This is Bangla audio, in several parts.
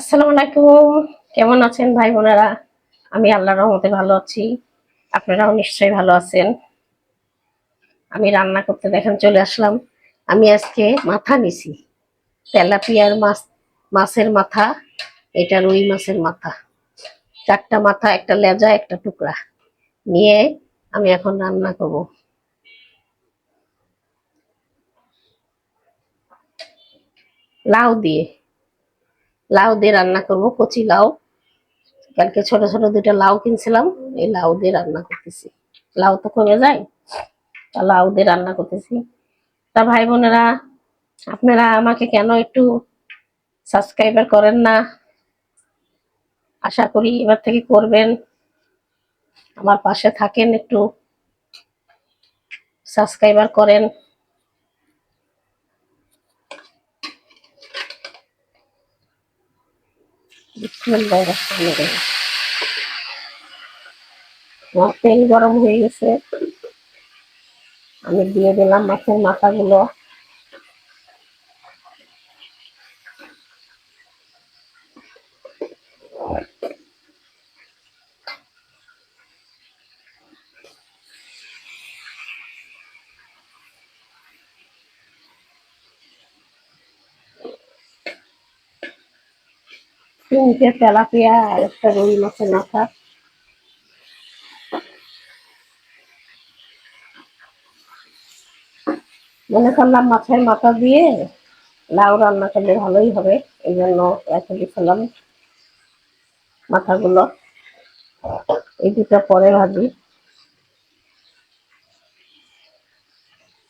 আসসালামু আলাইকুম। কেমন আছেন ভাই বোনেরা? আমি আল্লাহর রহমতে ভালো আছি। আপনারাও নিশ্চয়ই ভালো আছেন। আমি রান্না করতে দেখেন চলে আসলাম। আমি আজকে মাথা নিছি, তেলাপিয়ার মাছের মাথা। এটা রুই মাছের মাথা। 4টা মাথা, একটা লেজা, একটা টুকরা নিয়ে আমি এখন রান্না করব। লাউ দিয়ে লাউ দিয়ে রান্না করব, কচি লাউ। কালকে ছোট ছোট 2টা লাউ কিনছিলাম, এই লাউ দিয়ে রান্না করতেছি। লাউ তো কমে যায়, তা লাউ দিয়ে রান্না করতেছি। তা ভাই বোনেরা, আপনারা আমাকে কেন একটু সাবস্ক্রাইবার করেন না? আশা করি এবার থেকে করবেন। আমার পাশে থাকেন, একটু সাবস্ক্রাইবার করেন। আমার তেল গরম হয়ে গেছে, আমি দিয়ে দিলাম মাছের মাথাগুলো। তিনটে তেলাপিয়া আর একটা রুই মাছের মাথা। মনে করলাম মাছের মাথা দিয়ে লাউ রান্না করলে ভালোই হবে, এই জন্য রেখে দিয়েছিলাম মাথাগুলো। এই 2টা পরে ভাজি,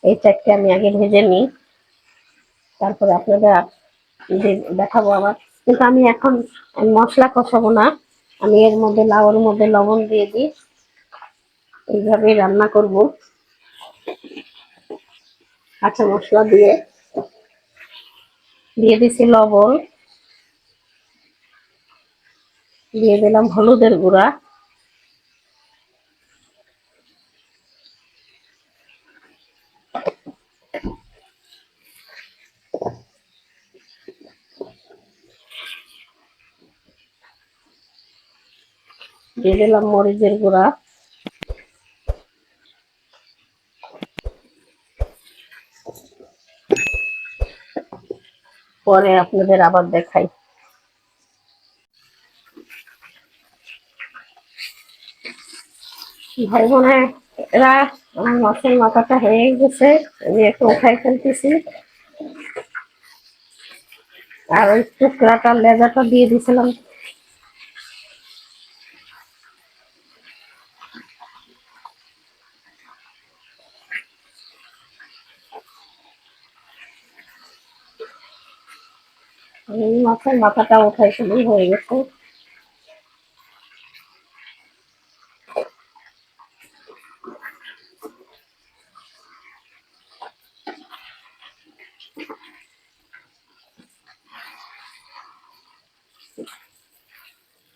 এই 4টে আমি আগে ভেজে নিই, তারপরে আপনাদের দেখাবো আবার। কিন্তু আমি এখন মশলা কষাবো না, আমি এর মধ্যে লাউর মধ্যে লবণ দিয়ে দিই, এইভাবেই রান্না করব। কাঁচা মশলা দিয়ে দিছি লবণ, দিয়ে দিলাম হলুদের গুঁড়া, দিয়ে দিলাম মরিচের গুঁড়া। পরে আপনাদের আবার দেখাই। ভাই বোনের এরা, আমার মাছের মাথাটা হয়ে গেছে, আমি একটু উঠাই ফেলতেছি। আর ওই টুকরাটা লেজাটা দিয়ে দিছিলাম। এই মাছের মাথাটা উঠাই ফেলি, হয়ে গেছে।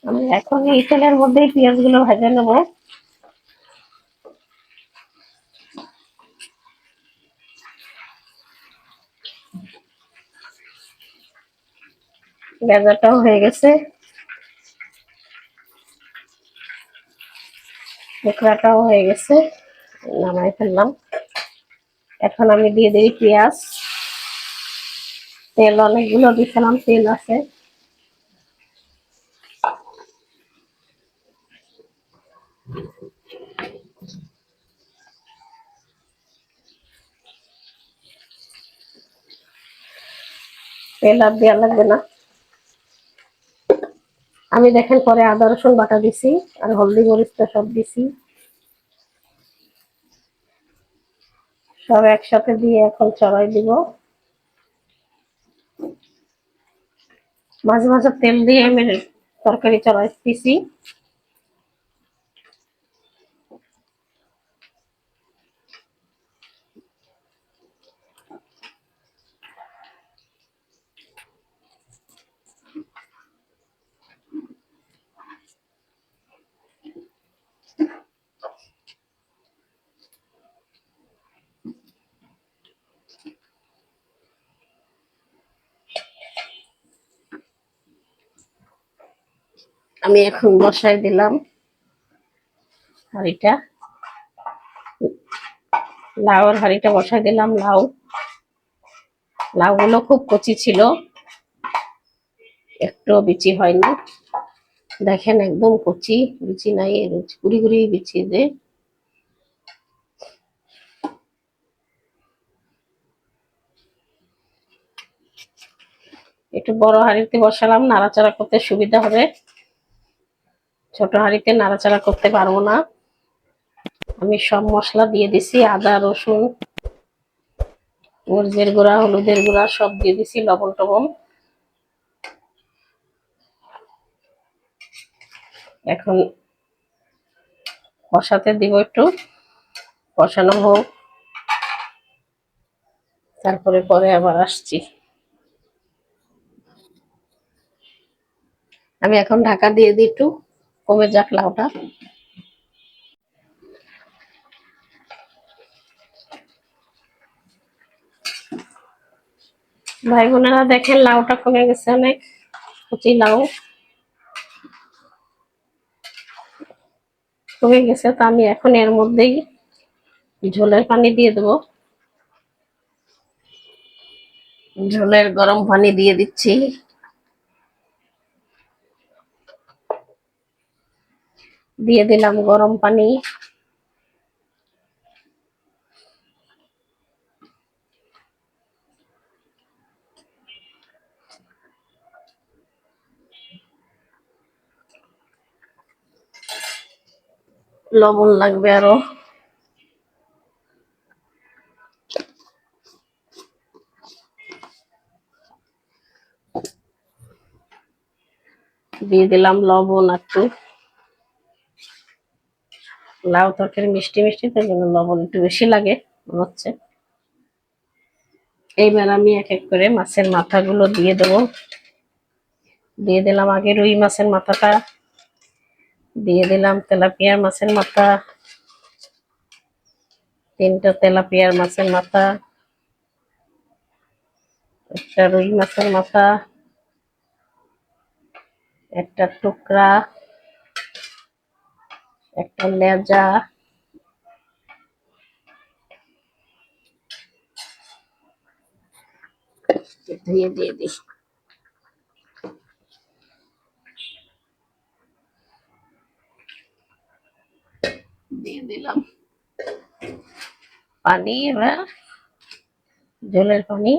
আমি এখন এই তেলের মধ্যেই পেঁয়াজ গুলো ভেজে নেবো। লেজাটাও হয়ে গেছে, টুকরাটাও হয়ে গেছে, নামাই ফেললাম। এখন আমি দিয়ে দিই পেঁয়াজ। তেল অনেকগুলো দিছিলাম, তেল আছে। তেল আর দেওয়া লাগবে না। আমি দেখেন পরে আদা রসুন বাটা দিছি, আর হলদি মরিচটা সব দিছি, সব একসাথে দিয়ে এখন চড়াই দিব। মাঝে মাঝে তেল দিয়ে আমি তরকারি চড়াইতেছি। আমি এখন বসাই দিলাম হাঁড়িটা, লাউয়ের হাঁড়িটা বসাই দিলাম। লাউগুলো খুব কচি ছিল, একটু বিচি হয়নি, দেখেন একদম কচি, বিচি নাই, গুড়ি গুড়ি বিচি যে। একটু বড় হাঁড়িতে বসালাম, নাড়াচাড়া করতে সুবিধা হবে, ছোট হাঁড়িতে নাড়াচাড়া করতে পারবো না। আমি সব মশলা দিয়ে দিছি, আদা রসুন মরিচের গুঁড়া হলুদের গুঁড়া সব দিয়ে দিছি, লবণ টবণ। এখন কষাতে দিব, একটু কষানো হোক, তারপরে পরে আবার আসছি। আমি এখন ঢাকা দিয়ে দিই, একটু কমে যাক লাউটা। ভাই বোনেরা দেখেন লাউটা কমে গেছে অনেক, কচি লাউ কমে গেছে। তো আমি এখন এর মধ্যেই ঝোলের পানি দিয়ে দেবো, ঝোলের গরম পানি দিয়ে দিচ্ছি। দিয়ে দিলাম গরম পানি, লবণ লাগবে আরো, দিয়ে দিলাম লবণ একটু। লাউ তরকারি মিষ্টি মিষ্টি, তাই জন্য লবণ একটু বেশি লাগে মনে হচ্ছে। এইবার আমি এক এক করে মাছের মাথাগুলো দিয়ে দেবো। দিয়ে দিলাম আগে রুই মাছের মাথাটা, দিয়ে দিলাম তেলাপিয়ার মাছের মাথা, 3টা তেলাপিয়ার মাছের মাথা, একটা রুই মাছের মাথা, একটা টুকরা, একটা লেজা, ধুয়ে দিয়ে দিই। দিয়ে দিলাম পানি, এবার ঝোলের পানি।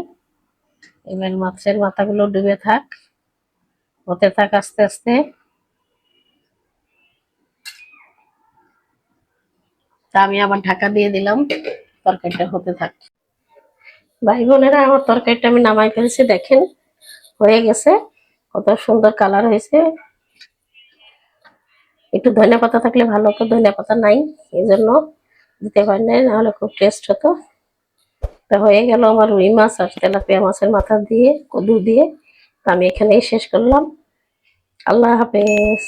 এবার মাছের মাথাগুলো ডুবে থাক, হতে থাক আস্তে আস্তে। তা আমি আবার ঢাকা দিয়ে দিলাম, তরকারিটা হতে থাক। ভাই বোনেরা আমার তরকারিটা আমি নামাই ফেলছি, দেখেন হয়ে গেছে, কত সুন্দর কালার হয়েছে। একটু ধনিয়া পাতা থাকলে ভালো হতো, ধনিয়া পাতা নাই, এই জন্য দিতে পারি নাই, নাহলে খুব টেস্ট হতো। তা হয়ে গেল আমার রুই মাছ আর তেলাপিয়া মাছের মাথা দিয়ে, কদু দিয়ে। আমি এখানেই শেষ করলাম। আল্লাহ হাফেজ।